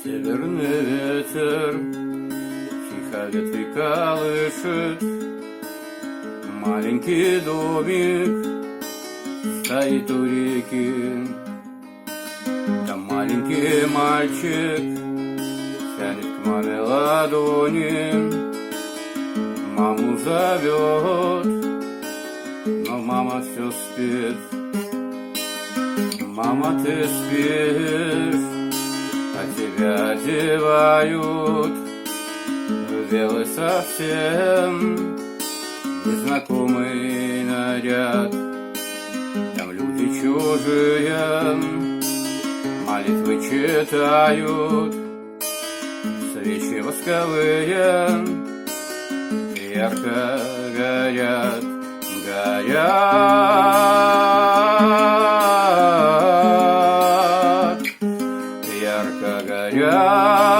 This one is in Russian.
Северный ветер тихо ветви колышет, маленький домик стоит у реки. Там маленький мальчик тянет к маме ладони, маму зовет, но мама все спит. Мама, ты спишь, а тебя одевают в белый совсем незнакомый наряд. Там люди чужие молитвы читают, свечи восковые ярко горят, горят, ярко горят.